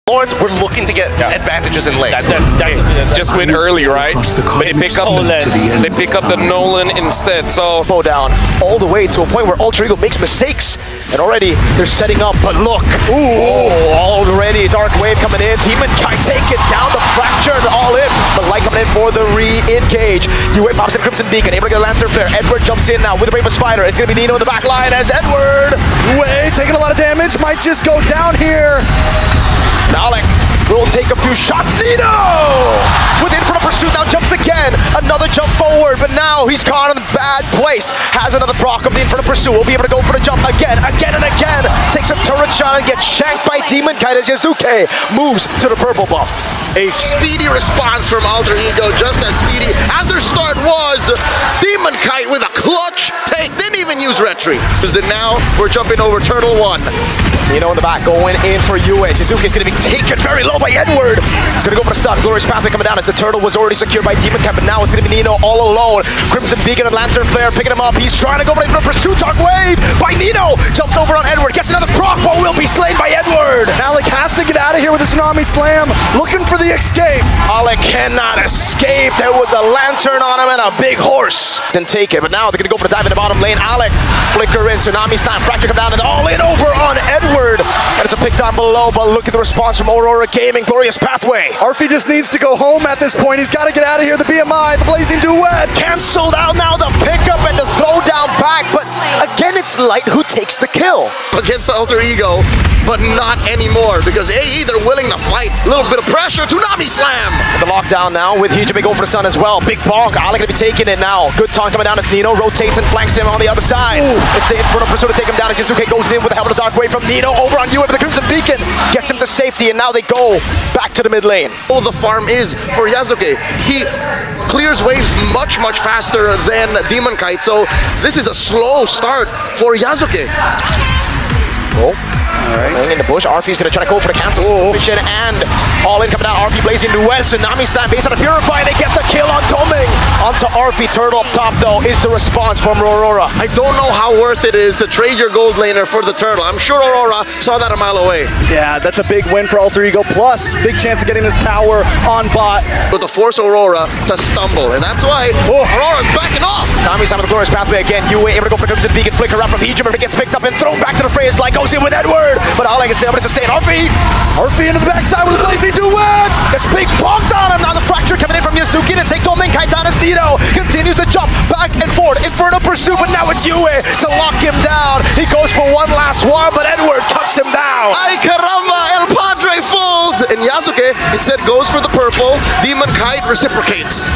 Lords were looking to get advantages in lane. Just win early, right? But they pick up the Nolan instead, so slow down all the way to a point where Alter Ego makes mistakes, and already they're setting up. But look, already Dark Wave coming in. Demon Kai taking down the fracture and all in. But Light coming in for the re-engage. UA pops in Crimson Beacon, able to get a Lantern Flare. Edward jumps in now with the Brave Spider. It's gonna be Nino in the back line as Edward. UA taking a lot of damage, might just go down here. Nalek will take a few shots. Nino with Infinite Pursuit now jumps again. Another jump forward, but now he's caught in a bad place. Has another proc of the Infinite Pursuit. Will be able to go for the jump again and again. Takes a turret shot and gets shanked by Demon Kite as Yasuke moves to the purple buff. A speedy response from Alter Ego, just as speedy as their start was. Demon Kite with a clutch take, didn't even use retreat. Because now we're jumping over Turtle 1. Nino in the back going in for UA. Suzuki's going to be taken very low by Edward. He's going to go for the stun. Glorious Pathway coming down as the turtle was already secured by Demon Kite, but now it's going to be Nino all alone. Crimson Beacon and Lantern Flare picking him up. He's trying to go for the pursuit. Dark Wave by Nino. Jumps over on Edward. Gets another proc, but will be slain by Edward. Alec has to get out of here with a Tsunami Slam. Looking for the escape. Alec cannot escape. There was a lantern on him and a big horse. Didn't take it, but now they're going to go for the dive in the bottom lane. Alec flicker in. Tsunami Slam. Fracture come down and all in over on Edward. And it's a pick down below, but look at the response from Aurora Gaming. Glorious Pathway. RORA just needs to go home at this point. He's got to get out of here. The BMI, the Blazing Duet. Cancelled out now, the pickup and the throw down back. But again, it's Light who takes the kill. Against Alter Ego, but not anymore. Because AE, they're willing to fight. A little bit of pressure. Tsunami Slam. And the lockdown now with Hijime going for the sun as well. Big bonk. Alec gonna be taking it now. Good taunt coming down as Nino rotates and flanks him on the other side. It's the Inferno Pursuit to take him down as Yasuke goes in with the helmet of Dark Wave from Nino over on UA with the Crimson Beacon. Gets him to safety, and now they go back to the mid lane. All the farm is for Yasuke. He clears waves much faster than Demon Kite, so this is a slow start for Yasuke. Alright. In the bush, RFI's gonna try to go for the cancel mission and all in coming down. RFI Blazing Duet, Tsunami Slam based on a Purify, and they get the kill on Doming. Onto RFI, Turtle up top though is the response from Aurora. I don't know how worth it is to trade your gold laner for the turtle. I'm sure Aurora saw that a mile away. Yeah, that's a big win for Alter Ego. Plus, big chance of getting this tower on bot. But to force Aurora to stumble, and that's why Aurora's backing off. Tsunami Slam with the Glorious Pathway again. UA able to go for Crimson Beacon, flicker out from Hijime, but it gets picked up and thrown back to the fray as Light goes in with Edward. But all I can say, I'm going to sustain RFI into the backside with a Blazing Duet. It's big bonked on him. Now the fracture coming in from Yasuki to take Doming Kai down as Nino continues to jump back and forth. Inferno Pursuit, but now it's UA to lock him down. He goes for one last one, but Edward cuts him down. Ay caramba, El Padre falls. And Yasuke instead goes for the purple. Demon Kite reciprocates.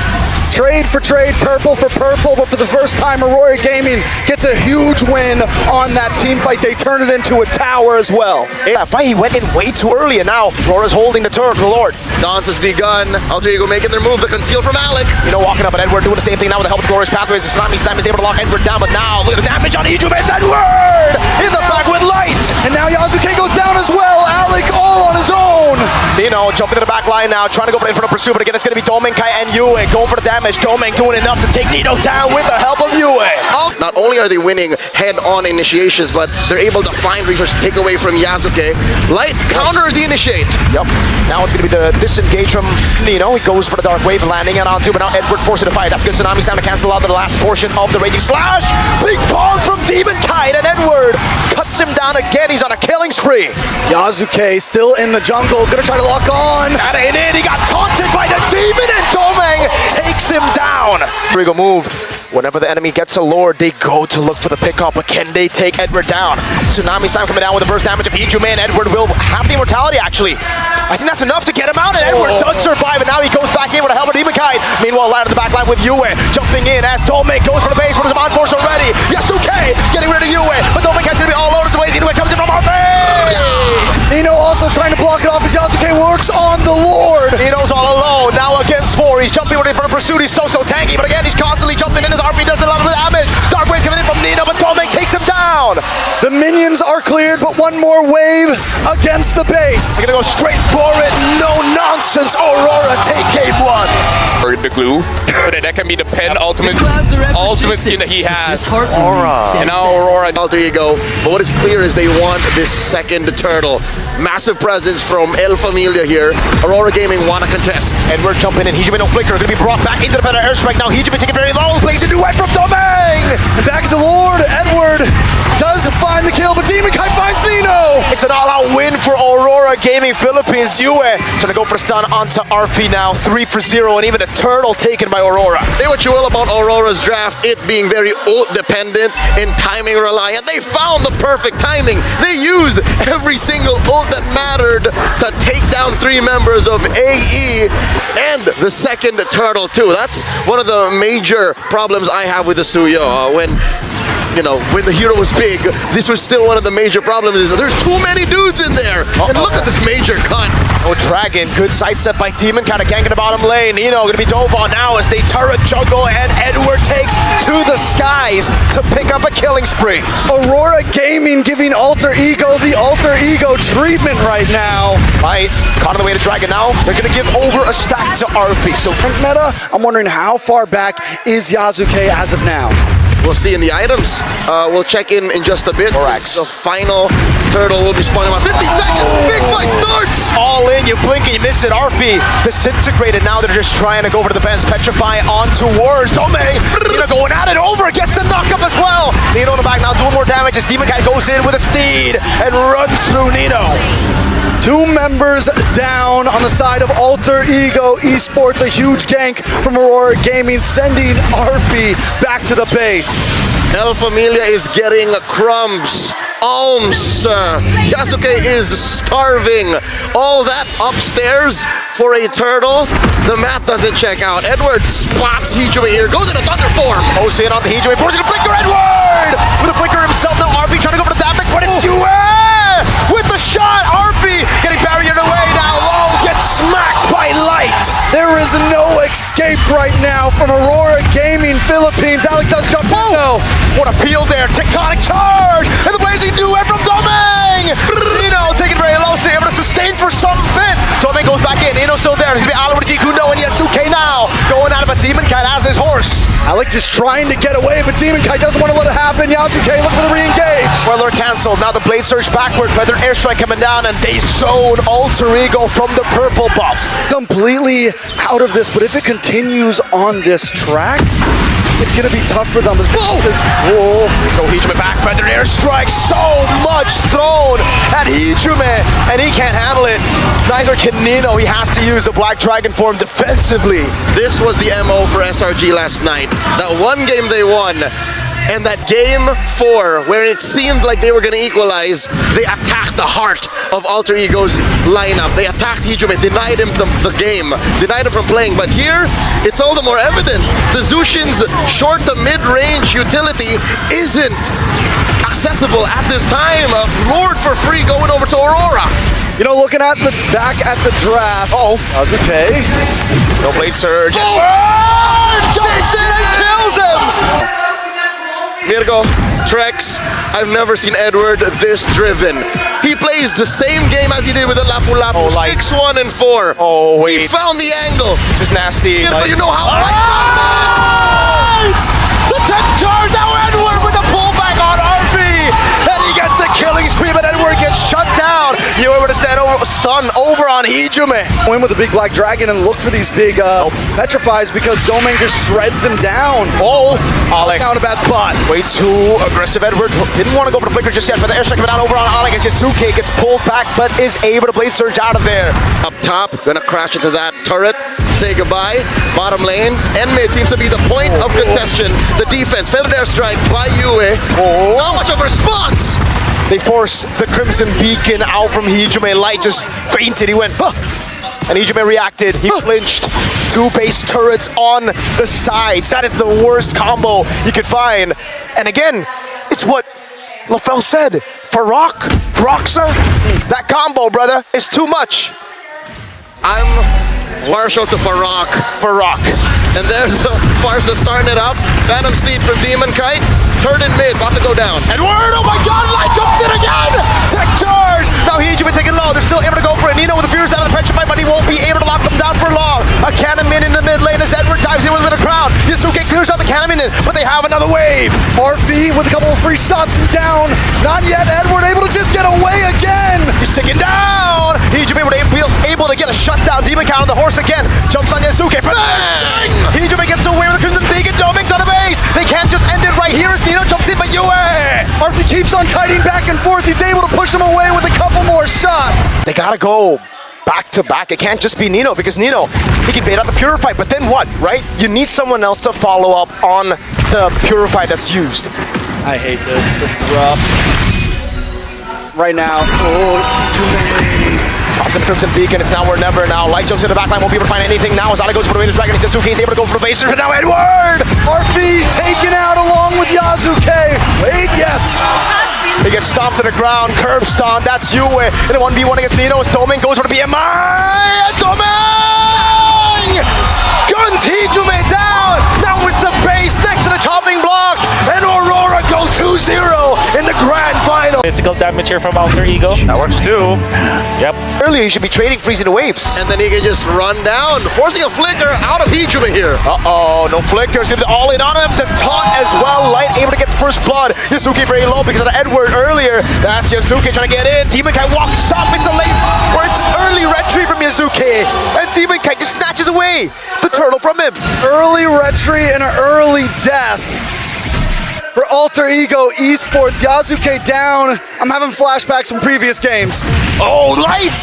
Trade for trade, purple for purple, but for the first time, Aurora Gaming gets a huge win on that team fight. They turn it into a tower as well. That fight, he went in way too early, and now Aurora's holding the turret for the Lord. Dance has begun. Alter Ego making their move, the conceal from Alec. You know, walking up, and Edward doing the same thing now with the help of Glorious Pathways. Tsunami Slam is able to lock Edward down, but now look at the damage on Hijime. It's Edward in the back with Light. And now Yasuke goes down as well. Alec all on his own. Nino jumping to the back line now, trying to go for the Inferno Pursuit, but again, it's going to be Doming Kai and UA going for the damage. Doming doing enough to take Nino down with the help of UA. Not only are they winning head-on initiations, but they're able to find resources to take away from Yasuke. Light counter the initiate. Yep. Now it's going to be the disengage from Nino. He goes for the Dark Wave, landing it onto, but now Edward forcing the fight. That's good. Tsunami Slam to cancel out the last portion of the Raging Slash. Big bomb from Demon Kite, and Edward cuts him down again. He's on a killing spree. Yasuke still in the jungle, gonna try to lock on. That ain't it. He got taunted by the Demon, and Doming takes him down. Rigo move. Whenever the enemy gets a Lord, they go to look for the pickup, but can they take Edward down? Tsunami Slam coming down with the burst damage of Hijime, and Edward will have the immortality, actually. I think that's enough to get him out, and Edward does survive, and now he goes back in with a helmet Demon Kite. Meanwhile, Light on the back line with Yue, jumping in as Doming goes for the base, with his on force already. Yasuke getting rid of Yue, but Doming Kite's gonna be all over the place. Yue comes in from RFI. Nino also trying to block it off as Yasuke works on the Lord. Nino's all alone, now against 4. He's jumping ready for the pursuit. He's so tanky, but again, he's constantly jumping in as RFI does a lot of damage. Dark Wave coming in from Nino, but Doming takes him down. The minions are cleared, but one more wave against the base. They're gonna go straight for it. No nonsense. Aurora take game one. Or the glue. But that can be the pen ultimate skin that he has. Aurora. And now Aurora. Alter Ego. But what is clear is they want this second turtle. Massive presence from ALFII here. Aurora Gaming want to contest. Edward jumping in. Hijime no flicker. Gonna be brought back into the better airstrike now. Hijime taking very low. Plays a new way from Domain. And back at the Lord, Edward does find the kill, but Demon Kai finds Nino. It's an all-out win for Aurora Gaming Philippines. Yue trying to go for the stun onto ALFII now. 3 for 0, and even a turtle taken by Aurora. Say what you will about Aurora's draft, it being very ult dependent and timing reliant. They found the perfect timing. They used every single ult that mattered to take down 3 members of AE and the second turtle too. That's one of the major problems I have with the Suyo. When the hero was big, this was still one of the major problems. Is there's too many dudes in there. And look at this major cut. Oh, Dragon, good sidestep by Demon, kind of ganking the bottom lane. Nino gonna be dove on now as they turret juggle, and Edward takes to the skies to pick up a killing spree. Aurora Gaming giving Alter Ego the Alter Ego treatment right now. Right, caught on the way to Dragon now. They're gonna give over a stack to ALFII. So Meta, I'm wondering how far back is Yasuke as of now? We'll see in the items. We'll check in just a bit. Correct. The final turtle will be spawning about 50 seconds. Big fight starts. all in, you blink and you miss it. ALFII disintegrated. Now they're just trying to go over to the fence. Petrify on towards Domain. Nino going at it over. Gets the knock up as well. Nino in the back now doing more damage as Demon Guy goes in with a steed and runs through Nino. 2 members down on the side of Alter Ego Esports. A huge gank from Aurora Gaming, sending ALFII back to the base. ALFII is getting crumbs, alms. Yasuke is starving. All that upstairs for a turtle. The math doesn't check out. Edward spots Hijime here, goes into thunder form. Ose in on the Hijime, forcing a flicker. Edward with a flicker himself. Now ALFII trying to go for the damage, but it's Yue with the shot. ALFII getting barriered away now. Low gets smacked by Light. There is no escape right now from Aurora Gaming Philippines. Alec does jump. Oh, what a peel there. Tectonic charge. And the blazing duet from Domain. Nino taking very low, so able to sustain for some bit. Domain goes back in. Nino still there. It's going to be Alfred Kundo and Yasuke now. Going out of a Demon Kite as his horse. Alec just trying to get away, but Demon Kite doesn't want to let it happen. Yasuke look for the re-engage. Weller canceled. Now the blade surge backward. Feather airstrike coming down, and they zone Alter Ego from the purple buff. Completely out of this, but if it continues on this track, it's going to be tough for them. Whoa. Go Hijime back. Feather airstrike. So much thrown at Hijime, and he can't handle it. Neither can Nino. He has to use the Black Dragon form defensively. This was the MO for SRG last night. That one game they won. And that game 4, where it seemed like they were going to equalize, they attacked the heart of Alter Ego's lineup. They attacked Hijime, denied him the game, denied him from playing. But here, it's all the more evident. The Zushin's short to mid-range utility isn't accessible at this time. Lord for free going over to Aurora. You know, looking at the back at the draft. Oh, that's okay. No blade surge. Jumps in and kills him! Mirko, Trex, I've never seen Edward this driven. He plays the same game as he did with the Lapu Lapu. Oh, Light. 6-1 and 4. Oh, wait. He found the angle. This is nasty. Mirko, you know how Light does this! The tech charge now. Edward with the pullback on ALFII, and he gets the killing spree, but Edward gets shut down. You were able to stun over on Hijime. Win with a big Black Dragon and look for these big petrifies because Domain just shreds him down. Oh, Alec. Down a bad spot. Way too aggressive. Edward didn't want to go for the flicker just yet, but the airstrike coming down over on Alec as Yasuke gets pulled back, but is able to blade surge out of there. Up top, gonna crash into that turret. Say goodbye. Bottom lane and mid seems to be the point of contention. The defense, feathered airstrike by Yue. Not much of a response. They force the Crimson Beacon out from Hijime. Light just fainted. He went, huh. And Hijime reacted. He flinched. 2 base turrets on the sides. That is the worst combo you could find. And again, it's what LaFell said. Farok, Rockstar, that combo, brother, is too much. I'm Marshall to Farok. And there's the Farsa starting it up. Phantom Steed from Demon Kite. Turn in mid, about to go down. Edward, oh my god, Light jumps in again! charge! Now Hijime taking low. They're still able to go for it. Nino with the Furious down on the pressure fight, but he won't be able to lock them down for long. A Cannon in the mid lane as Edward dives in with a bit of crown. Yasuke clears out the Cannon, but they have another wave. RP with a couple of free shots and down. Not yet. Edward able to just get away again. He's taken down. Hijime able to get a shutdown. Demon Kite on the horse again. Jumps on Yasuke. Bang! Hijime gets away with the Crimson Beacon. Doming's on the base. They can't just end it right here as Nino jumps in, but Yue! RP keeps on kiting back and forth. He's able to push him away with a couple more shots. They gotta go back to back. It can't just be Nino, because Nino, he can bait out the Purify, but then what, right? You need someone else to follow up on the Purify that's used. I hate this. This is rough. Right now. Oh, Hijime. Onto the Crimson Beacon, it's now or never now. Light jumps in the backline, won't be able to find anything now. Azala goes for the Raiders Dragon, Yasuke is able to go for the base, but now Edward! RP taken out along with Yasuke. Wait, yes. He gets stomped to the ground, curb stomp, that's Yue. In a 1v1 against Nino, as Doming goes for the BMI! Doming! Guns Hijime down! Now it's the base next to the chopping block, and Aurora go 2-0 in the grand final. Physical damage here from Alter Ego. That works too. Yep. Earlier, you should be trading freezing the waves. And then he can just run down, forcing a flicker out of Hijime here. Uh-oh, no flickers, gonna be all in on him. The taunt as well. Light able to get the first blood. Yasuke very low because of the Edward earlier. That's Yasuke trying to get in. Demon Kite walks up. It's a late, or it's an early retry from Yasuke. And Demon Kite just snatches away the turtle from him. Early retry and an early death for Alter Ego Esports. Yasuke down. I'm having flashbacks from previous games. Oh, Light!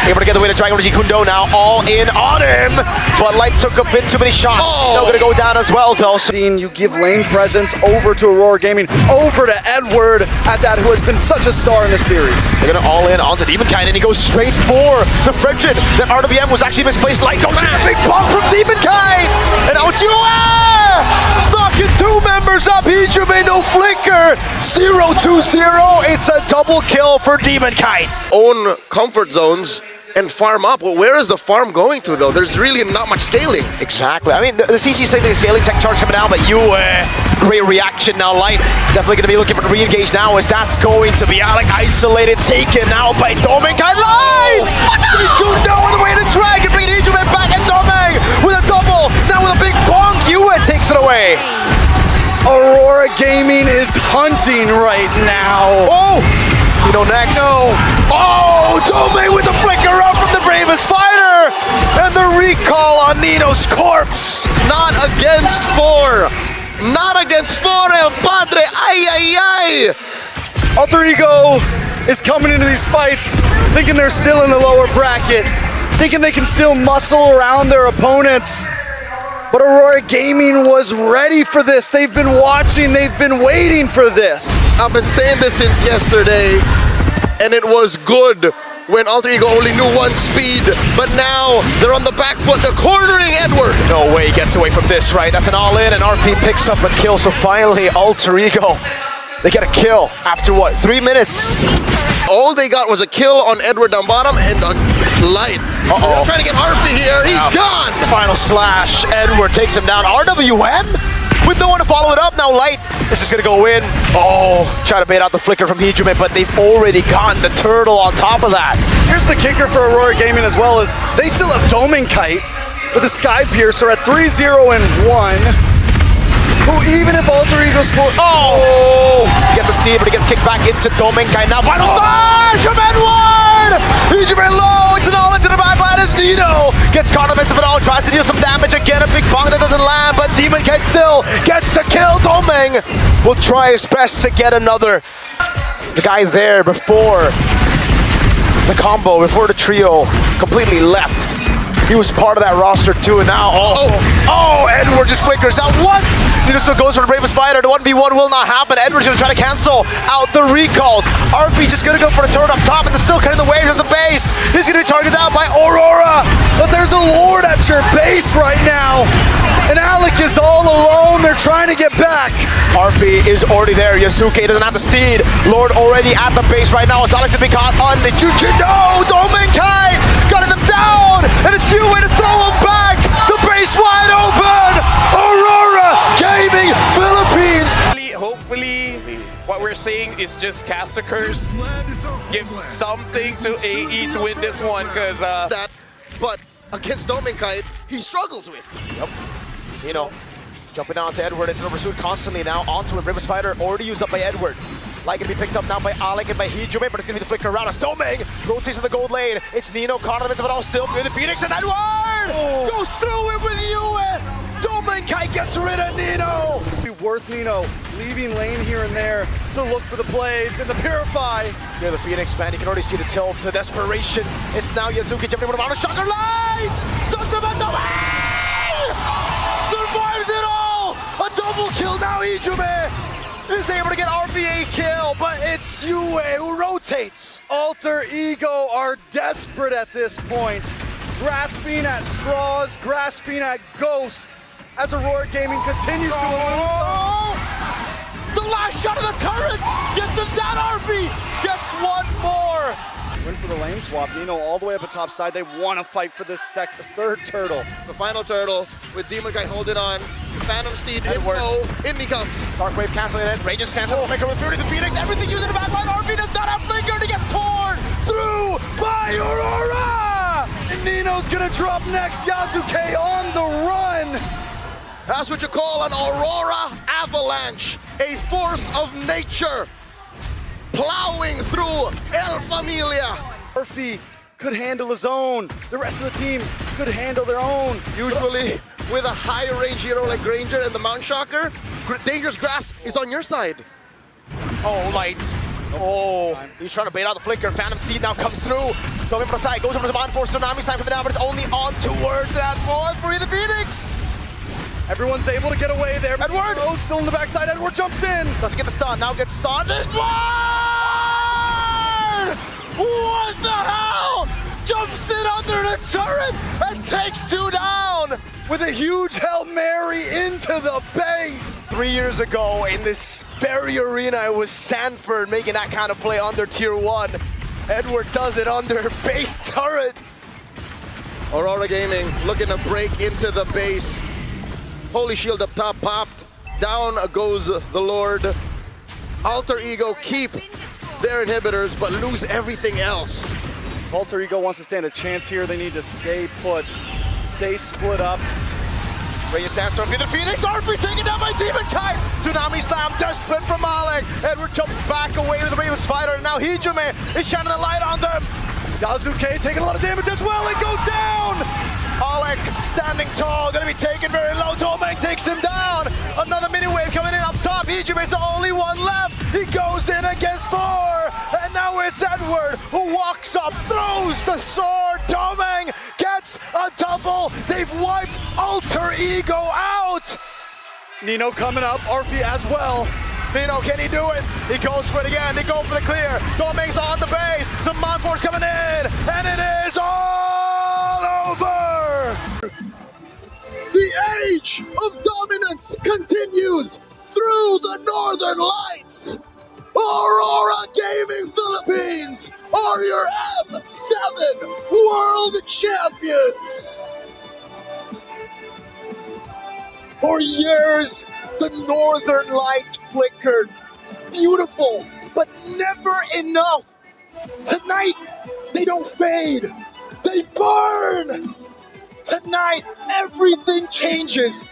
Able to get away to Dragon Rigi Kundo now, all in on him. But Light took a bit too many shots. Oh. Now gonna go down as well, though. You give lane presence over to Aurora Gaming, over to Edward at that, who has been such a star in this series. They're gonna all in onto Demon Kite, and he goes straight for the friction. That RWM was actually misplaced. Light goes in, a big pump from Demon Kite! And now it's Yue! Knocking two members up, Hijime, no flicker! 0-2-0, it's a double kill for Demon Kite. Own comfort zones and farm up. Well, where is the farm going to, though? There's really not much scaling. Exactly. I mean, the CC saying the scaling tech charge coming down, but Yue, great reaction now. Light definitely going to be looking for the re-engage now, as that's going to be Alec isolated, taken now by Doming Kite. Light! Kundo on the way to Dragon, bring Hijime back, and Doming with a double. Now with a big bonk, Yue takes it away. Aurora Gaming is hunting right now. Oh! You know, next. No. Oh, Doming with the flicker up from the bravest fighter! And the recall on Nino's corpse! Not against four. Not against four, El Padre. Ay, ay, ay. Alter Ego is coming into these fights thinking they're still in the lower bracket, thinking they can still muscle around their opponents. But Aurora Gaming was ready for this. They've been watching, they've been waiting for this. I've been saying this since yesterday, and it was good when Alter Ego only knew one speed, but now they're on the back foot. They're cornering Edward. No way he gets away from this, right? That's an all-in, and RP picks up a kill, so finally Alter Ego, they get a kill after what, 3 minutes? All they got was a kill on Edward down bottom and a Light. Uh-oh. Trying to get RP here. He's gone. Final slash. Edward takes him down. RWM with no one to follow it up. Now Light is just going to go in. Oh, try to bait out the flicker from Hijime, but they've already gotten the turtle on top of that. Here's the kicker for Aurora Gaming as well, is they still have Doming Kite with a Sky Piercer at 3-0 and 1. Who, even if Alter Ego score, He gets a steal, but he gets kicked back into Doming Kite. Now final slash from Edward! Hijime low, it's an all into the backline as Nino gets caught in the midst of it all, tries to deal some damage again, a big bong that doesn't land, but Demon Kite still gets to kill. Doming will try his best to get another. The guy there before the combo, before the trio completely left. He was part of that roster too, and now, Edward just flickers out once. Nino still goes for the bravest fighter. The 1v1 will not happen. Edward's gonna try to cancel out the recalls. RP just gonna go for the turret up top, and they're still cutting the waves at the base. He's gonna be targeted out by Aurora. but there's a Lord at your base right now. And Alec is all alone. They're trying to get back. RP is already there. Yasuke doesn't have the steed. Lord already at the base right now. As Alex has been caught on the Juju. No! Doming Kite got them down! And it's Yue to throw him back! The base wide open! Aurora Gaming Philippines! Hopefully, what we're we're seeing is just Caster Curse. Give something to AE to win this one, because That, but against Dominkite, he struggles with. Nino jumping down to Edward and the pursuit constantly now onto him. River Spider already used up by Edward. Like to be picked up now by Alec and by Hijume, but it's gonna be the flicker around us. Doming rotates to the gold lane. It's Nino caught in the midst of it all, still through the Phoenix, and Edward goes through it with Yue. Dominkite gets rid of Nino. Be worth Nino leaving lane here and there to look for the plays and the Purify. There the Phoenix, man, you can already see the tilt, the desperation. It's now Yazuki jumping with a shocker light. Sucks him out the way. Survives it all. A double kill now. Hijume is able to get RPA kill, but it's Yue who rotates. Alter Ego are desperate at this point, grasping at straws, grasping at Ghost, as Aurora Gaming continues to elude. The last shot of the turret gets him down. RP gets one more. Win for the lane swap. Nino all the way up at top side. They want to fight for this third turtle. The final turtle with Demonkite holding on. Phantom Steed info. In he comes. Dark Wave canceling it. Raging Sansa will make her with 30 the Phoenix. Everything using the backline. RP does not have flicker to get torn through by Aurora. And Nino's gonna drop next. Yasuke on the run. That's what you call an Aurora avalanche. A force of nature plowing through El Familia. Murphy could handle his own. The rest of the team could handle their own. Usually with a higher range hero like Granger and the Mount Shocker, Dangerous Grass is on your side. Oh, light. Oh, he's trying to bait out the flicker. Phantom Steed now comes through. Going for the side, goes over to Mind Force. Tsunami's time coming down, but it's only on towards that ball for the Phoenix. Everyone's able to get away there. Edward! Oh, still in the backside. Edward jumps in. Doesn't get the stun, now gets stunned. Edward! What the hell? Jumps in under the turret and takes two down. With a huge Hail Mary into the base. 3 years ago in this very arena, it was Sanford making that kind of play under tier 1. Edward does it under base turret. Aurora Gaming looking to break into the base. Holy Shield up top popped. Down goes the Lord. Alter Ego keep their inhibitors, but lose everything else. Alter Ego wants to stand a chance here. They need to stay put, stay split up. Raging Sandstorm through the Phoenix. RP taken down by Demonkite. Tsunami Slam desperate from Alec. Edward jumps back away with the Raven Spider, and now Hijume is shining the light on them. Yasuke taking a lot of damage as well. It goes down. Alec standing tall, gonna be taken very low. Domang takes him down. Another mini wave coming in up top. Hijume is the only one left. He goes in against 4. And now it's Edward who walks up, throws the sword. Domang gets a double. They've wiped Alter Ego out. Nino coming up. RP as well. Nino, can he do it? He goes for it again. They go for the clear. Domang's on the base. Some Mind Force coming in. And it is all over. The age of dominance continues through the Northern Lights. Aurora Gaming Philippines are your M7 World Champions. For years, the Northern Lights flickered. Beautiful, but never enough. Tonight, they don't fade. They burn. Tonight, everything changes.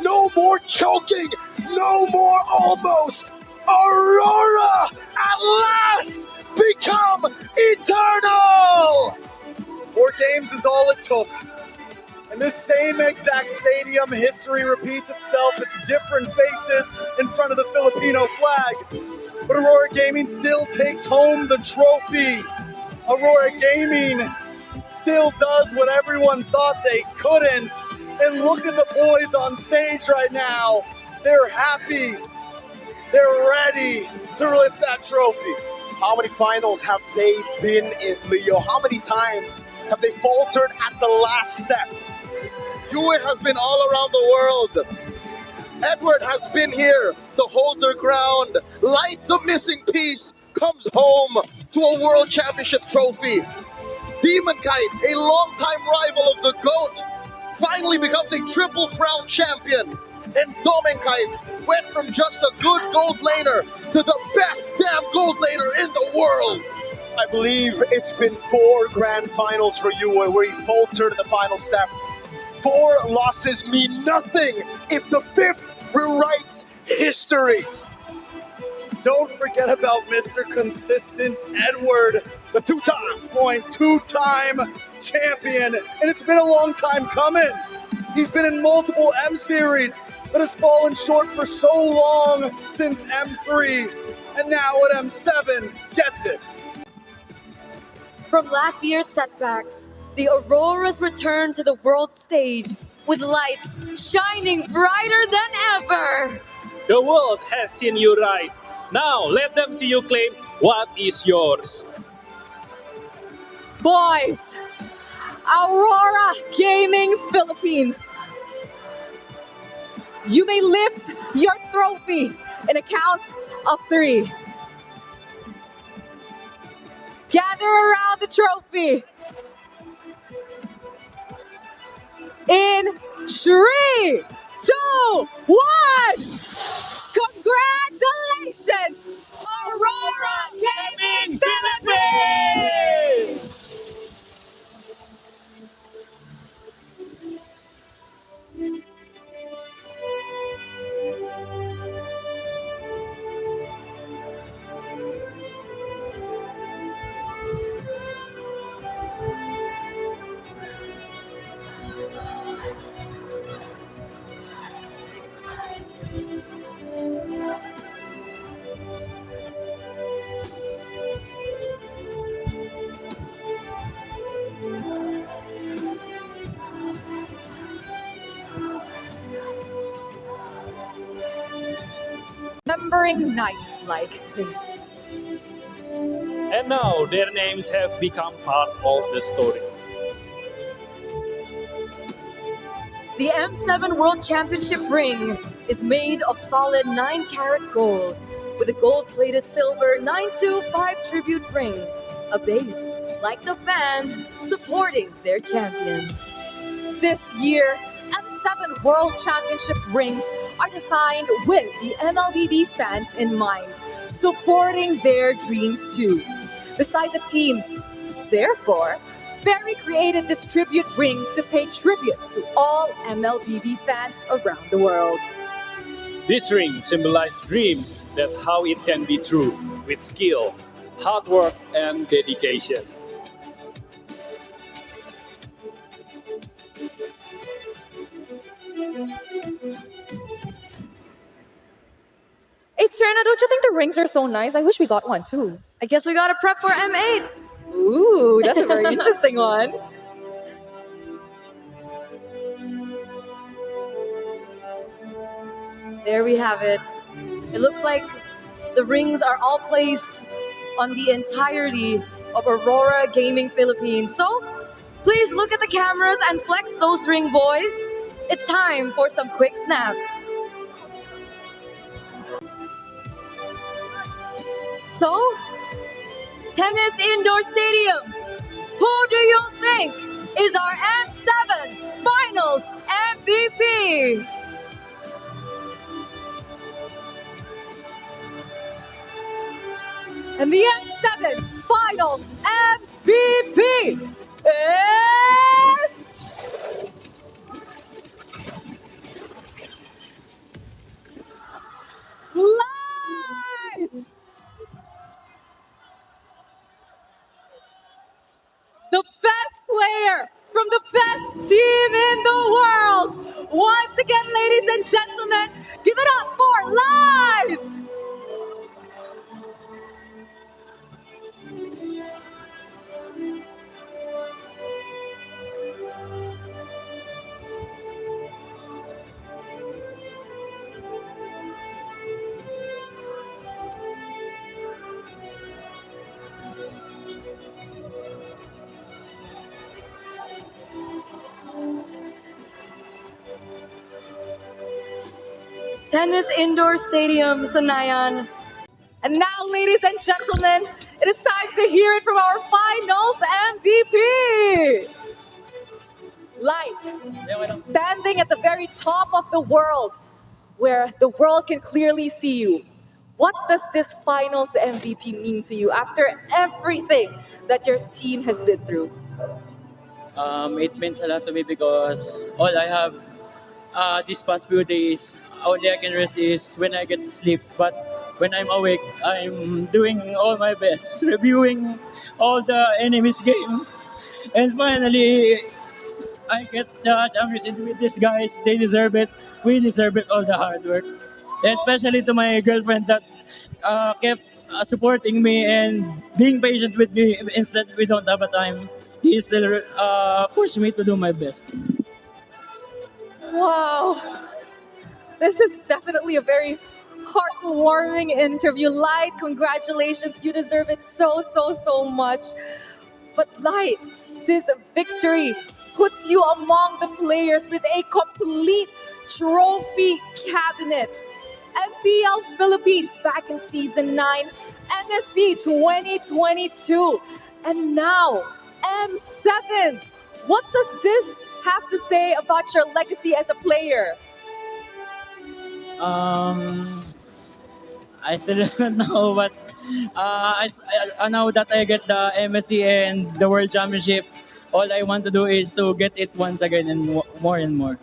No more choking. No more almost. Aurora, at last, become eternal. 4 games is all it took. And this same exact stadium, history repeats itself. It's different faces in front of the Filipino flag. But Aurora Gaming still takes home the trophy. Aurora Gaming still does what everyone thought they couldn't. And look at the boys on stage right now. They're happy. They're ready to lift that trophy. How many finals have they been in, Leo? How many times have they faltered at the last step? Yue has been all around the world. Edward has been here to hold their ground. Like the missing piece comes home to a World Championship trophy. Demonkite, a longtime rival of the GOAT, finally becomes a Triple Crown champion. And Domenkai went from just a good gold laner to the best damn gold laner in the world. I believe it's been 4 grand finals for you where he faltered in the final step. 4 losses mean nothing if the 5th rewrites history. Don't forget about Mr. Consistent Edward, the two-time champion, and it's been a long time coming. He's been in multiple M series, but has fallen short for so long since M3, and now at M7 gets it. From last year's setbacks, the Auroras return to the world stage with lights shining brighter than ever. The world has seen you rise. Now let them see you claim what is yours. Boys, Aurora Gaming Philippines. You may lift your trophy in a count of 3. Gather around the trophy. In 3, 2, 1. Congratulations, Aurora Gaming Philippines! Remembering nights like this. And now their names have become part of the story. The M7 World Championship ring is made of solid 9-karat gold with a gold-plated silver 925 tribute ring, a base like the fans supporting their champion. This year, M7 World Championship rings are designed with the Mlbb fans in mind, supporting their dreams too. Beside the teams, therefore, Ferry created this tribute ring to pay tribute to all Mlbb fans around the world. This ring symbolizes dreams that how it can be true with skill, hard work, and dedication. Hey Trina, don't you think the rings are so nice? I wish we got one too. I guess we gotta prep for M8. Ooh, that's a very interesting one. There we have it. It looks like the rings are all placed on the entirety of Aurora Gaming Philippines. So please look at the cameras and flex those ring, boys. It's time for some quick snaps. So, Tennis Indoor Stadium, who do you think is our M7 Finals MVP? And the M7 Finals MVP is... Light! The best player from the best team in the world. Once again, ladies and gentlemen, give it up for Light! Tennis Indoor Stadium, Sanayan. And now, ladies and gentlemen, it is time to hear it from our finals MVP. Light, standing at the very top of the world, where the world can clearly see you. What does this finals MVP mean to you after everything that your team has been through? It means a lot to me because all I have these past few days, only I can rest is when I get sleep. But when I'm awake, I'm doing all my best, reviewing all the enemy's game. And finally, I get the championship with these guys. They deserve it. We deserve it, all the hard work. And especially to my girlfriend that kept supporting me and being patient with me instead we don't have a time. He still pushed me to do my best. Wow, this is definitely a very heartwarming interview. Light, congratulations. You deserve it so, so, so much. But Light, this victory puts you among the players with a complete trophy cabinet. NPL Philippines back in Season 9, NSC 2022, and now M7. What does this have to say about your legacy as a player? I still don't know, but now that I get the MSC and the World Championship, all I want to do is to get it once again and more and more.